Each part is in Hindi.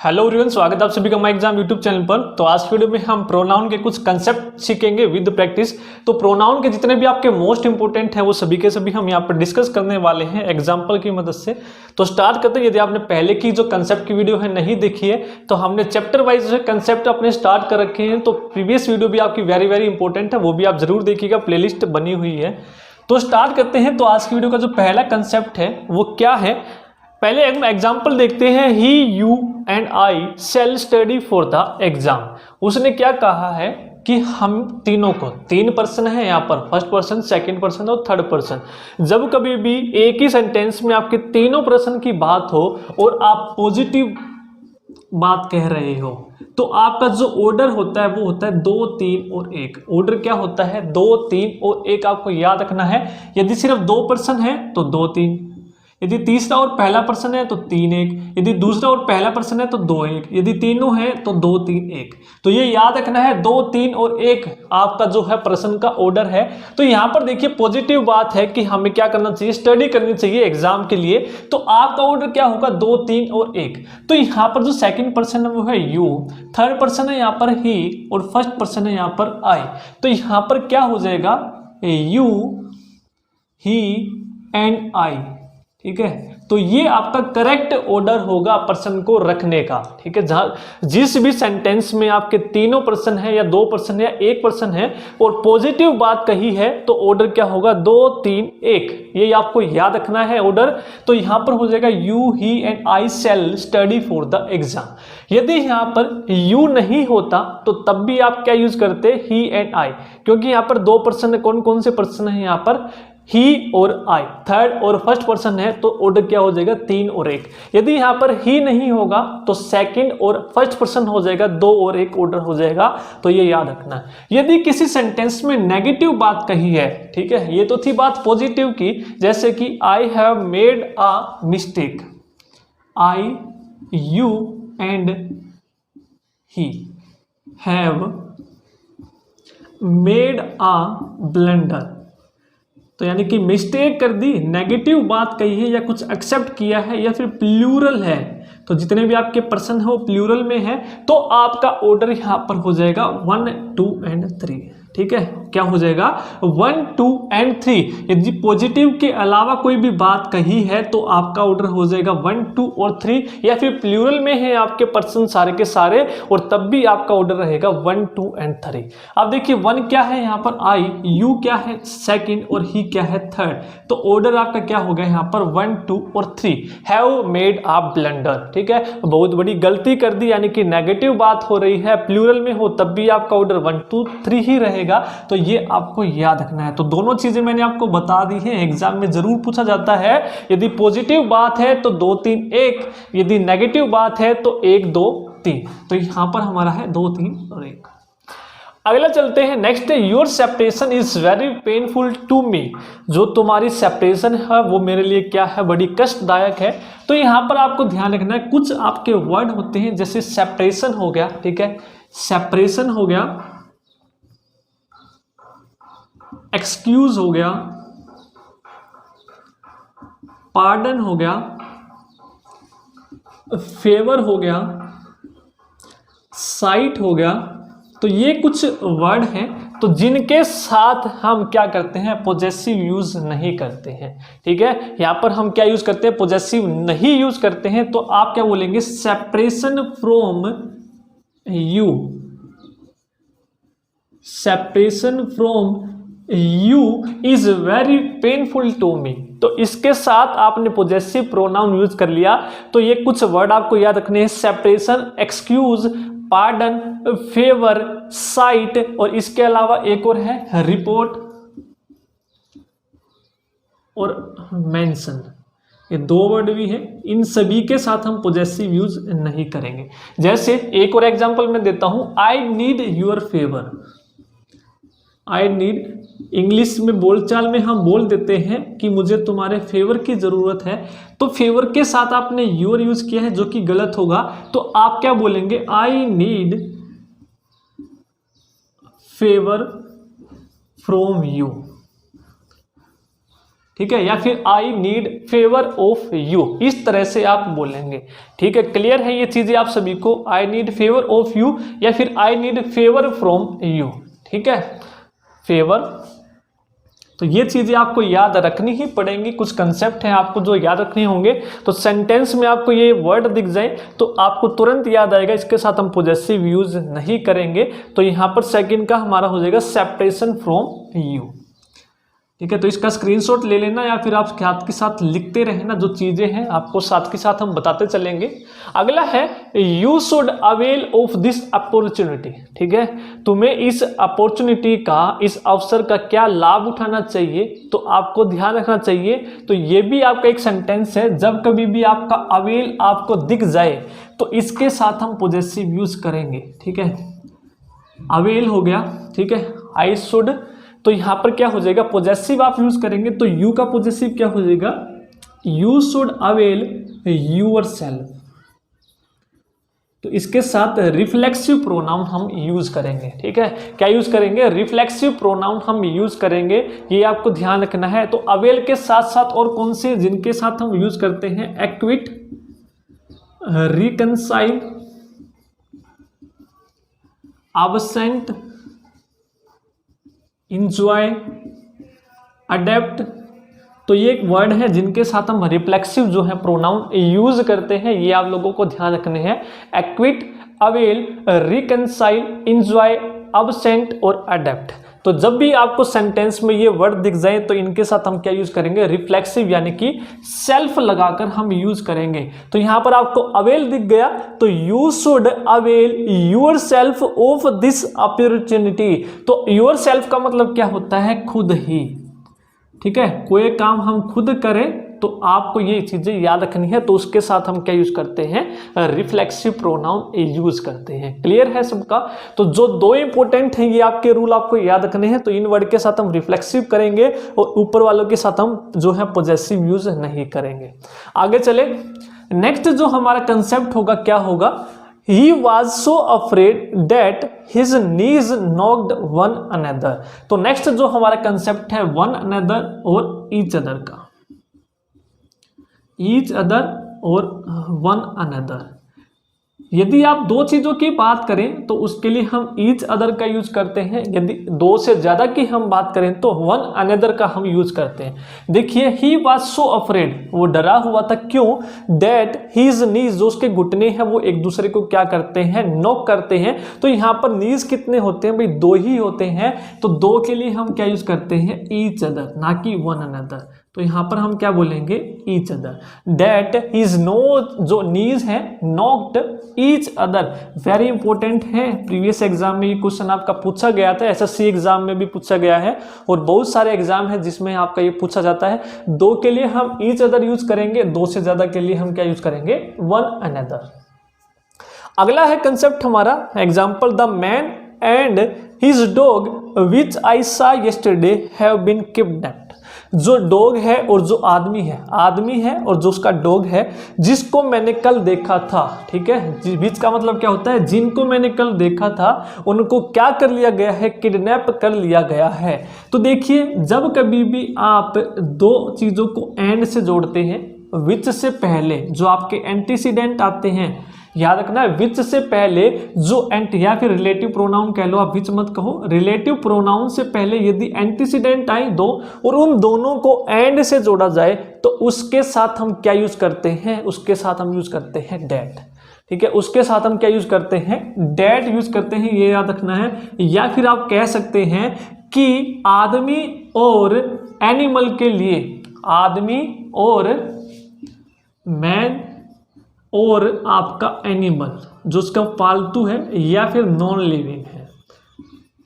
हेलो एवरीवन, स्वागत है आप सभी का माय एग्जाम यूट्यूब चैनल पर। तो आज की वीडियो में हम प्रोनाउन के कुछ कंसेप्ट सीखेंगे विद प्रैक्टिस। तो प्रोनाउन के जितने भी आपके मोस्ट इंपोर्टेंट है वो सभी के सभी हम यहाँ पर डिस्कस करने वाले हैं एग्जांपल की मदद से। तो स्टार्ट करते हैं। यदि आपने पहले की जो कंसेप्ट की वीडियो है नहीं देखी है तो हमने चैप्टर वाइज कंसेप्ट अपने स्टार्ट कर रखे हैं। तो प्रीवियस वीडियो भी आपकी वेरी इंपॉर्टेंट है, वो भी आप जरूर देखिएगा, प्लेलिस्ट बनी हुई है। तो स्टार्ट करते हैं। तो आज की वीडियो का जो पहला कंसेप्ट है वो क्या है, पहले एक एग्जाम्पल देखते हैं। He, you and I shall study for the exam. उसने क्या कहा है कि हम तीनों को, तीन पर्सन है यहाँ पर, फर्स्ट पर्सन, सेकंड पर्सन और थर्ड पर्सन। जब कभी भी एक ही सेंटेंस में आपके तीनों पर्सन की बात हो और आप पॉजिटिव बात कह रहे हो तो आपका जो ऑर्डर होता है वो होता है 2, 3 और 1। ऑर्डर क्या होता है? 2, 3 और 1 आपको याद रखना है। यदि सिर्फ 2 पर्सन है तो 2, 3, यदि तीसरा और पहला पर्सन है तो 3, 1, यदि दूसरा और पहला पर्सन है तो 2, 1, यदि तीनों है तो 2, 3, 1। तो ये याद रखना है, 2, 3 और 1 आपका जो है पर्सन का ऑर्डर है। तो यहाँ पर देखिए पॉजिटिव बात है कि हमें क्या करना चाहिए, स्टडी करनी चाहिए एग्जाम के लिए। तो आपका ऑर्डर क्या होगा? 2, 3 और 1। तो यहाँ पर जो सेकंड पर्सन है वो है यू, थर्ड पर्सन है यहाँ पर ही और फर्स्ट पर्सन है यहाँ पर आई। तो यहाँ पर क्या हो जाएगा? You, he and I. ठीक है, तो ये आपका करेक्ट ऑर्डर होगा पर्सन को रखने का। ठीक है, जहां जिस भी सेंटेंस में आपके तीनों पर्सन है या 2 पर्सन है या 1 पर्सन है और पॉजिटिव बात कही है तो ऑर्डर क्या होगा? 2, 3, 1। ये आपको याद रखना है ऑर्डर। तो यहां पर हो जाएगा you, he and I shall study for the exam. यदि यहां पर यू नहीं होता तो तब भी आप क्या यूज करते? ही एंड आई, क्योंकि यहां पर 2 पर्सन है। कौन कौन से पर्सन है यहाँ पर? ही और आई, थर्ड और फर्स्ट पर्सन है। तो ऑर्डर क्या हो जाएगा? 3 और 1। यदि यहां पर ही नहीं होगा तो सेकंड और फर्स्ट पर्सन हो जाएगा, 2 और 1 ऑर्डर हो जाएगा। तो ये याद रखना है। यदि किसी सेंटेंस में नेगेटिव बात कही है, ठीक है, ये तो थी बात पॉजिटिव की, जैसे कि I have made a mistake, I, you and he have made a blunder. तो यानी कि मिस्टेक कर दी, नेगेटिव बात कही है या कुछ एक्सेप्ट किया है या फिर प्लूरल है, तो जितने भी आपके पर्सन है वो प्लूरल में है, तो आपका ऑर्डर यहां पर हो जाएगा 1, 2 एंड 3। ठीक है, क्या हो जाएगा? 1, 2 एंड 3। यदि पॉजिटिव के अलावा कोई भी बात कही है तो आपका ऑर्डर हो जाएगा 1, 2 और 3, या फिर प्लूरल में है आपके पर्सन सारे के सारे और तब भी आपका ऑर्डर रहेगा 1, 2 एंड 3। अब देखिए 1 क्या है यहाँ पर? आई, यू क्या है? सेकंड, और ही क्या है? थर्ड। तो ऑर्डर आपका क्या हो गया यहाँ पर? 1, 2 और 3। Have made a blunder. ठीक है, बहुत बड़ी गलती कर दी, यानी कि नेगेटिव बात हो रही है, प्लूरल में हो तब भी आपका ऑर्डर 1, 2, 3 ही रहेगा। तो ये आपको याद रखना है। तो दोनों चीजें मैंने आपको बता दी हैं, एग्जाम में जरूर पूछा जाता है। यदि पॉजिटिव बात है तो 2, 3, 1, यदि नेगेटिव बात है तो 1, 2, 3। तो यहां पर हमारा है 2, 3 और 1। अगला चलते हैं, नेक्स्ट है your separation is very painful to me. जो तुम्हारी सेपरेशन है वो मेरे लिए क्या है? बड़ी कष्टदायक है। तो यहां पर आपको ध्यान रखना है, कुछ आपके वर्ड होते हैं जैसे सेपरेशन हो गया, ठीक है, सेपरेशन हो गया, एक्सक्यूज हो गया, पार्डन हो गया, फेवर हो गया, साइट हो गया। तो ये कुछ वर्ड हैं तो जिनके साथ हम क्या करते हैं? पॉजेसिव यूज नहीं करते हैं। ठीक है, यहां पर हम क्या यूज करते हैं? पॉजेसिव नहीं यूज करते हैं। तो आप क्या बोलेंगे? Separation from you, separation from you is very painful to me. तो इसके साथ आपने पॉजेसिव प्रोनाउन यूज कर लिया। तो ये कुछ वर्ड आपको याद रखने हैं, separation, excuse, pardon, favour, site, और इसके अलावा एक और है रिपोर्ट और मेंशन। ये 2 वर्ड भी है, इन सभी के साथ हम पॉजेसिव यूज नहीं करेंगे। जैसे एक और एग्जांपल मैं देता हूं, I need your favour. I need, English में बोलचाल में हम बोल देते हैं कि मुझे तुम्हारे फेवर की जरूरत है। तो फेवर के साथ आपने योर यूज किया है जो कि गलत होगा। तो आप क्या बोलेंगे? I need favour from you. ठीक है, या फिर I need favour of you, इस तरह से आप बोलेंगे। ठीक है, क्लियर है ये चीजें आप सभी को, I need favour of you या फिर I need favour from you. ठीक है, फेवर, तो ये चीजें आपको याद रखनी ही पड़ेंगी, कुछ कंसेप्ट हैं आपको जो याद रखने होंगे। तो सेंटेंस में आपको ये वर्ड दिख जाए तो आपको तुरंत याद आएगा, इसके साथ हम पॉजेसिव यूज नहीं करेंगे। तो यहाँ पर सेकंड का हमारा हो जाएगा सेपरेशन फ्रॉम यू। ठीक है, तो इसका स्क्रीनशॉट ले लेना या फिर आप साथ के साथ लिखते रहना, जो चीजें हैं आपको साथ के साथ हम बताते चलेंगे। अगला है you should avail of this opportunity. ठीक है, तुम्हें इस अपॉर्चुनिटी का, इस अवसर का क्या लाभ उठाना चाहिए, तो आपको ध्यान रखना चाहिए। तो ये भी आपका एक सेंटेंस है, जब कभी भी आपका अवेल आपको दिख जाए तो इसके साथ हम पॉजेसिव यूज करेंगे। ठीक है, अवेल हो गया, ठीक है, आई शुड, तो यहां पर क्या हो जाएगा, पॉजेसिव आप यूज करेंगे तो यू का पॉजेसिव क्या हो जाएगा, यू शुड अवेल योरसेल्फ। तो इसके साथ रिफ्लेक्सिव प्रोनाउन हम यूज करेंगे। ठीक है, क्या यूज करेंगे, रिफ्लेक्सिव प्रोनाउन हम यूज करेंगे, ये आपको ध्यान रखना है। तो अवेल के साथ साथ और कौन से जिनके साथ हम यूज करते हैं, equity, reconcile, absent, enjoy, adapt, तो ये एक वर्ड है जिनके साथ हम रिफ्लेक्सिव जो है प्रोनाउन यूज करते हैं, ये आप लोगों को ध्यान रखने हैं। Equity, avail, reconcile, enjoy, absent और अडेप्ट। तो जब भी आपको सेंटेंस में ये वर्ड दिख जाए तो इनके साथ हम क्या यूज करेंगे, रिफ्लेक्सिव यानी कि सेल्फ लगाकर हम यूज करेंगे। तो यहां पर आपको अवेल दिख गया तो you should avail your self of this opportunity. तो योर सेल्फ का मतलब क्या होता है, खुद ही। ठीक है, कोई काम हम खुद करें तो आपको ये चीजें याद रखनी है, तो उसके साथ हम क्या यूज करते हैं, रिफ्लेक्सिव प्रोनाउन यूज करते हैं। क्लियर है सबका। तो जो दो इंपॉर्टेंट हैं ये आपके रूल आपको याद रखने हैं, तो इन वर्ड के साथ हम रिफ्लेक्सिव करेंगे और ऊपर वालों के साथ हम जो है पॉजेसिव यूज नहीं करेंगे। आगे चले, नेक्स्ट जो हमारा कंसेप्ट होगा क्या होगा, He was so afraid that his knees knocked one another। तो नेक्स्ट जो हमारा कंसेप्ट है one another और each other का, each other और one another। यदि आप दो चीजों की बात करें तो उसके लिए हम ईच अदर का यूज करते हैं, यदि दो से ज्यादा की हम बात करें तो वन अनदर का हम यूज करते हैं। देखिए, ही वाज सो अफ्रेड, वो डरा हुआ था, क्यों, दैट हिज नीज, जो उसके घुटने हैं वो एक दूसरे को क्या करते हैं, नॉक करते हैं। तो यहाँ पर नीज कितने होते हैं भाई, दो ही होते हैं, तो दो के लिए हम क्या यूज करते हैं, ईच अदर, ना कि वन अनदर। तो यहां पर हम क्या बोलेंगे, each other. That his no, जो नीज है, knocked each other, very important है, प्रीवियस एग्जाम में ये क्वेश्चन आपका पूछा गया था, एसएससी एग्जाम में भी पूछा गया है और बहुत सारे एग्जाम है जिसमें आपका ये पूछा जाता है। दो के लिए हम ईच अदर यूज करेंगे, दो से ज्यादा के लिए हम क्या यूज करेंगे, वन अनदर। अगला है कंसेप्ट हमारा, example, the man and his dog which I saw yesterday have been kidnapped. जो डॉग है और जो आदमी है और जो उसका डॉग है जिसको मैंने कल देखा था। ठीक है, बीच का मतलब क्या होता है, जिनको मैंने कल देखा था उनको क्या कर लिया गया है, किडनैप कर लिया गया है। तो देखिए, जब कभी भी आप दो चीजों को एंड से जोड़ते हैं, विच से पहले जो आपके एंटीसीडेंट आते हैं, याद रखना है, विच से पहले जो एंट, या फिर रिलेटिव प्रोनाउन कह लो, आप विच मत कहो, रिलेटिव प्रोनाउन से पहले यदि एंटीसीडेंट आए दो और उन दोनों को एंड से जोड़ा जाए तो उसके साथ हम क्या यूज करते हैं, उसके साथ हम यूज करते हैं डेट। ठीक है, उसके साथ हम क्या यूज करते हैं, डेट यूज करते हैं, ये याद रखना है। या फिर आप कह सकते हैं कि आदमी और एनिमल के लिए, आदमी और मैन और आपका एनिमल जो उसका पालतू है या फिर नॉन लिविंग है,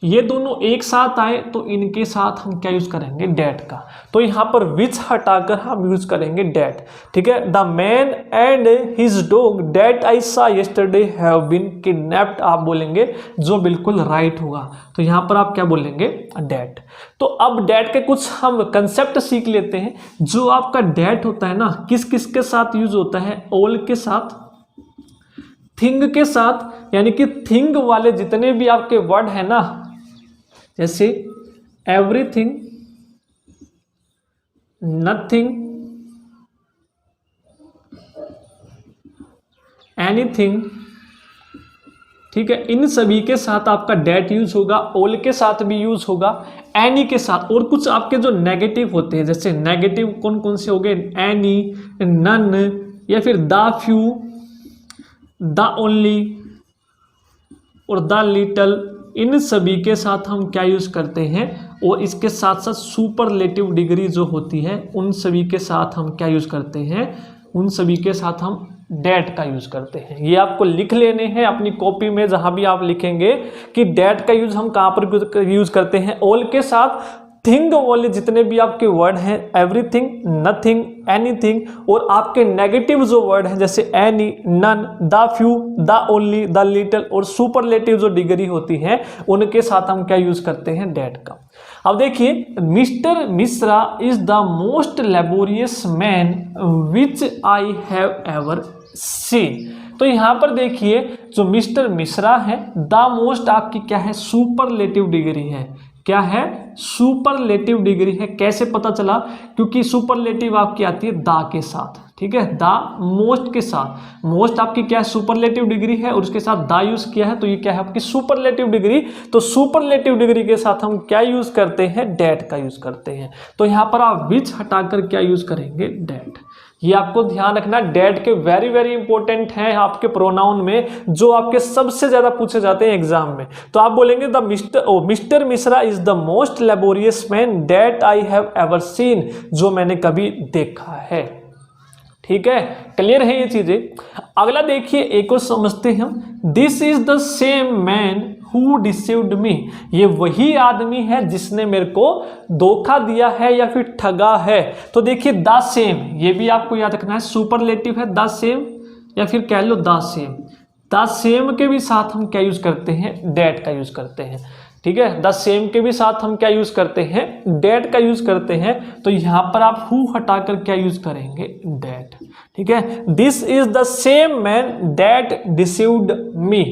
ये दोनों एक साथ आए तो इनके साथ हम क्या यूज करेंगे, डेट का। तो यहां पर विच हटाकर हम यूज करेंगे डेट। ठीक है, the man and his dog that I saw yesterday have been kidnapped, आप बोलेंगे, जो बिल्कुल राइट होगा। तो यहां पर आप क्या बोलेंगे, डेट। तो अब डेट के कुछ हम कंसेप्ट सीख लेते हैं। जो आपका डेट होता है ना, किस किस के साथ यूज होता है, ऑल के साथ, थिंग के साथ, यानी कि थिंग वाले जितने भी आपके वर्ड है ना, जैसे एवरीथिंग, नथिंग, एनीथिंग, ठीक है। इन सभी के साथ आपका डेट यूज होगा, ऑल के साथ भी यूज होगा, एनी के साथ। और कुछ आपके जो नेगेटिव होते हैं, जैसे नेगेटिव कौन कौन से हो गए, एनी, नन, या फिर द फ्यू, द ओनली और द लिटल, इन सभी के साथ हम क्या यूज करते हैं। और इसके साथ साथ सुपरलेटिव डिग्री जो होती है, उन सभी के साथ हम क्या यूज करते हैं, उन सभी के साथ हम डेट का यूज करते हैं। ये आपको लिख लेने हैं अपनी कॉपी में, जहां भी आप लिखेंगे कि डेट का यूज हम कहां पर यूज करते हैं, ऑल के साथ, थिंग वाले जितने भी आपके वर्ड हैं, एवरीथिंग, नथिंग, एनीथिंग, और आपके नेगेटिव जो वर्ड हैं जैसे any, none, the few, the only, the little, और सुपरलेटिव जो डिग्री होती है उनके साथ हम क्या यूज करते हैं, डेट का। अब देखिए, mister Mishra is the most laborious man which I have ever seen. तो यहां पर देखिए, जो मिस्टर मिश्रा है, द मोस्ट आपकी क्या है, सुपरलेटिव डिग्री है। क्या है, सुपरलेटिव डिग्री है। कैसे पता चला, क्योंकि सुपरलेटिव आपकी आती है द के साथ, ठीक है, द मोस्ट के साथ। मोस्ट आपकी क्या है, सुपरलेटिव डिग्री है, और उसके साथ द यूज किया है, तो ये क्या है आपकी सुपरलेटिव डिग्री। तो सुपरलेटिव डिग्री के साथ हम क्या यूज करते हैं, डेट का यूज करते हैं। तो यहां पर आप विच हटाकर क्या यूज करेंगे, डेट। ये आपको ध्यान रखना, डेट के वेरी वेरी इंपॉर्टेंट हैं आपके प्रोनाउन में, जो आपके सबसे ज्यादा पूछे जाते हैं एग्जाम में। तो आप बोलेंगे the mister Mishra is the most laborious man that I have ever seen, जो मैंने कभी देखा है। ठीक है, क्लियर है ये चीजें। अगला देखिए, एक और समझते हैं हम, this is the same man who deceived me. ये वही आदमी है जिसने मेरे को धोखा दिया है या फिर ठगा है। तो देखिए, द सेम, ये भी आपको याद रखना है, सुपरलेटिव है, द सेम, या फिर कह लो द सेम। द सेम के भी साथ हम क्या यूज करते हैं, डेट का यूज करते हैं। ठीक है, द सेम के भी साथ हम क्या यूज करते हैं, डेट का यूज करते हैं। तो यहां पर आप हु हटाकर क्या यूज करेंगे, डेट। ठीक है, this is the same man that deceived me.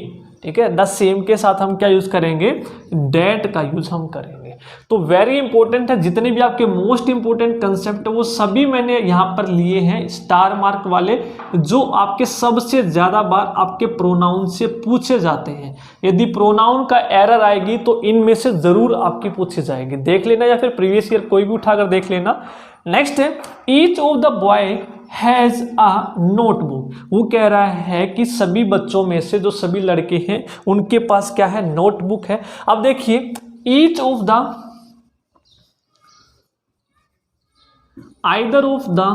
ठीक है, द सेम के साथ हम क्या यूज करेंगे, डेट का यूज हम करेंगे। तो वेरी इंपॉर्टेंट है, जितने भी आपके मोस्ट इंपॉर्टेंट कंसेप्ट है वो सभी मैंने यहां पर लिए हैं स्टार मार्क वाले, जो आपके सबसे ज्यादा बार आपके प्रोनाउन से पूछे जाते हैं। यदि प्रोनाउन का एरर आएगी तो इनमें से जरूर आपकी पूछी जाएगी, देख लेना, या फिर प्रीवियस ईयर कोई भी उठाकर देख लेना। नेक्स्ट है, each of the boy has a notebook. वो कह रहा है कि सभी बच्चों में से, जो सभी लड़के हैं, उनके पास क्या है, नोटबुक है। अब देखिए, each of the, either of the,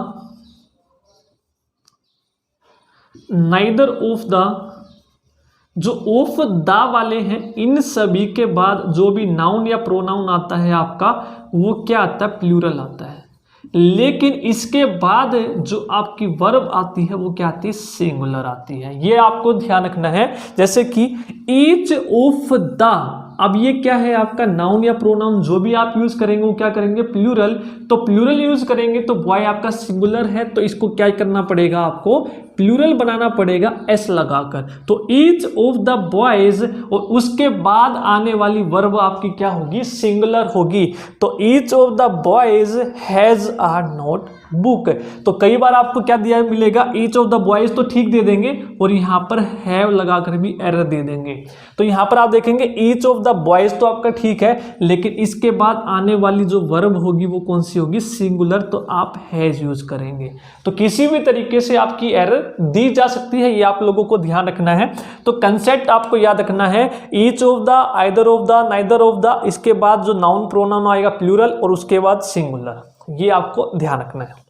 neither of the, जो ऑफ द वाले हैं, इन सभी के बाद जो भी नाउन या प्रोनाउन आता है आपका, वो क्या आता है, प्लूरल आता है। लेकिन इसके बाद जो आपकी वर्ब आती है वो क्या आती है, सिंगुलर आती है। ये आपको ध्यान रखना है। जैसे कि ईच ऑफ द, अब ये क्या है आपका नाउन या प्रोनाउन, जो भी आप यूज करेंगे वो क्या करेंगे, प्लूरल। तो प्लूरल यूज करेंगे तो बॉय आपका सिंगुलर है, तो इसको क्या करना पड़ेगा, आपको प्लूरल बनाना पड़ेगा एस लगाकर। तो ईच ऑफ द बॉयज, और उसके बाद आने वाली वर्ब आपकी क्या होगी, सिंगुलर होगी। तो each of the boys has a notebook. तो कई बार आपको क्या दिया मिलेगा, ईच ऑफ द बॉयज तो ठीक दे देंगे, और यहां पर हैव लगाकर भी एरर दे देंगे। तो यहां पर आप देखेंगे ईच ऑफ द बॉयज तो आपका ठीक है, लेकिन इसके बाद आने वाली जो वर्ब होगी वो कौन सी होगी, सिंगुलर, तो आप हैज यूज करेंगे। तो किसी भी तरीके से आपकी एरर दी जा सकती है, ये आप लोगों को ध्यान रखना है। तो कंसेप्ट आपको याद रखना है, each of the, either of the, neither of the, इसके बाद जो नाउन प्रोनाउन आएगा प्लूरल, और उसके बाद सिंगुलर, ये आपको ध्यान रखना है।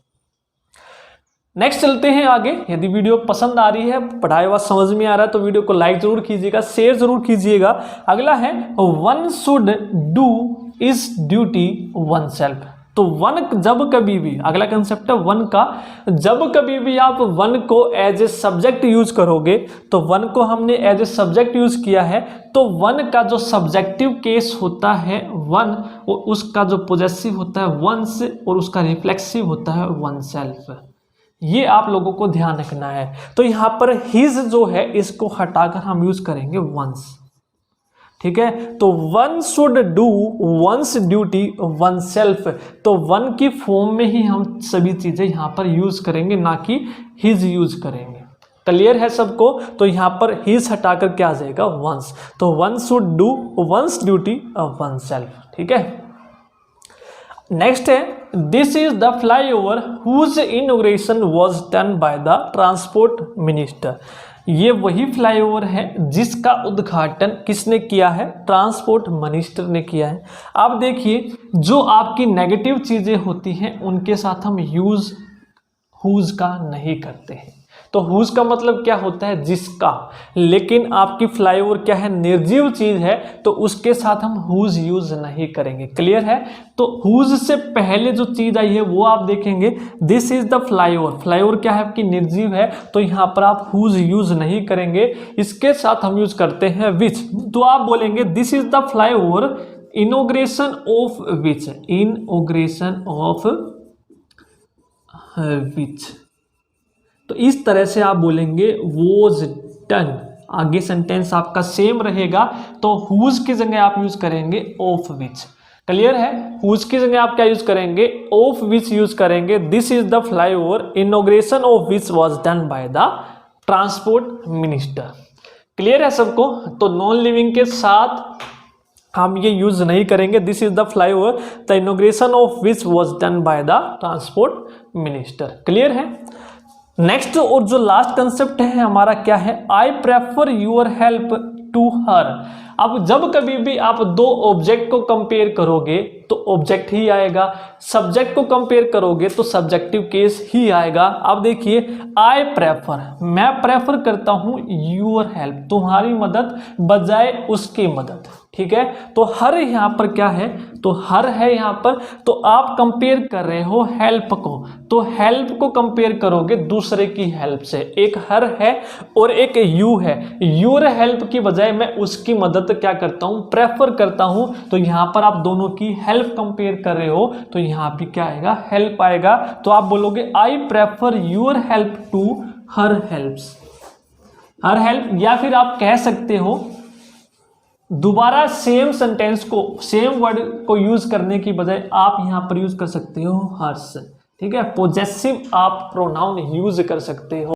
नेक्स्ट चलते हैं आगे। यदि वीडियो पसंद आ रही है, पढ़ाया हुआ समझ में आ रहा है, तो वीडियो को लाइक जरूर कीजिएगा, शेयर जरूर कीजिएगा। अगला है, one should do is duty one self. तो वन जब कभी भी, अगला कंसेप्ट है वन का, जब कभी भी आप वन को एज ए सब्जेक्ट यूज करोगे, तो वन को हमने एज ए सब्जेक्ट यूज किया है, तो वन का जो सब्जेक्टिव केस होता है वन, और उसका जो पोजेसिव होता है वंस, और उसका रिफ्लेक्सिव होता है वन सेल्फ। ये आप लोगों को ध्यान रखना है। तो यहां पर हिज जो है, इसको हटाकर हम यूज करेंगे वंस। ठीक है। तो one should do one's duty one self, तो वन की फॉर्म में ही हम सभी चीजें यहाँ पर यूज करेंगे, ना कि हिज यूज करेंगे। क्लियर है सबको? तो यहाँ पर हिज हटाकर क्या आ जाएगा, वंस। तो one should do one's duty oneself, ठीक है। नेक्स्ट है, this is the flyover whose inauguration was done by the transport minister. ये वही फ्लाईओवर है जिसका उद्घाटन किसने किया है, ट्रांसपोर्ट मिनिस्टर ने किया है। अब देखिए, जो आपकी नेगेटिव चीजें होती हैं उनके साथ हम यूज हुज का नहीं करते हैं। तो हुज का मतलब क्या होता है, जिसका, लेकिन आपकी फ्लाईओवर क्या है, निर्जीव चीज है, तो उसके साथ हम हुज यूज नहीं करेंगे। क्लियर है? तो हुज से पहले जो चीज आई है वो आप देखेंगे, this is the flyover. Flyover क्या है, आपकी निर्जीव है, तो यहाँ पर आप हुज यूज नहीं करेंगे, इसके साथ हम यूज करते हैं विच। तो आप बोलेंगे this is the flyover inauguration of which, inauguration of विच। तो इस तरह से आप बोलेंगे वॉज डन। आगे सेंटेंस आपका सेम रहेगा, तो हुज की जगह आप यूज करेंगे ऑफ विच। क्लियर है? हुज की जगह आप क्या यूज करेंगे, ऑफ विच यूज करेंगे। This is the flyover inauguration of which was done by the transport minister. Clear है सबको? तो नॉन लिविंग के साथ हम ये यूज नहीं करेंगे, this is the flyover the inauguration of which was done by the transport minister. Clear है? नेक्स्ट और जो लास्ट कंसेप्ट है हमारा क्या है, I prefer your help to her. अब जब कभी भी आप दो ऑब्जेक्ट को कंपेयर करोगे तो ऑब्जेक्ट ही आएगा, सब्जेक्ट को कंपेयर करोगे तो सब्जेक्टिव केस ही आएगा। अब देखिए, आई प्रेफर, मैं प्रेफर करता हूं यूर हेल्प, तुम्हारी मदद बजाय उसकी मदद, ठीक है। तो हर यहाँ पर क्या है, तो हर है यहाँ पर, तो आप कंपेयर कर रहे हो हेल्प को, तो हेल्प को कंपेयर करोगे दूसरे की हेल्प से। एक हर है और एक यू है, यूर हेल्प की बजाय मैं उसकी मदद क्या करता हूं, प्रेफर करता हूं। तो यहां पर आप दोनों की हेल्प कंपेयर कर रहे हो, तो यहां भी क्या आएगा, हेल्प आएगा। तो आप बोलोगे I prefer your help to her helps, her help. या फिर आप कह सकते हो दोबारा सेम सेंटेंस को, सेम वर्ड को यूज करने की बजाय आप यहां पर यूज कर सकते हो हर्स, ठीक है। पॉजेसिव आप प्रोनाउन यूज कर सकते हो।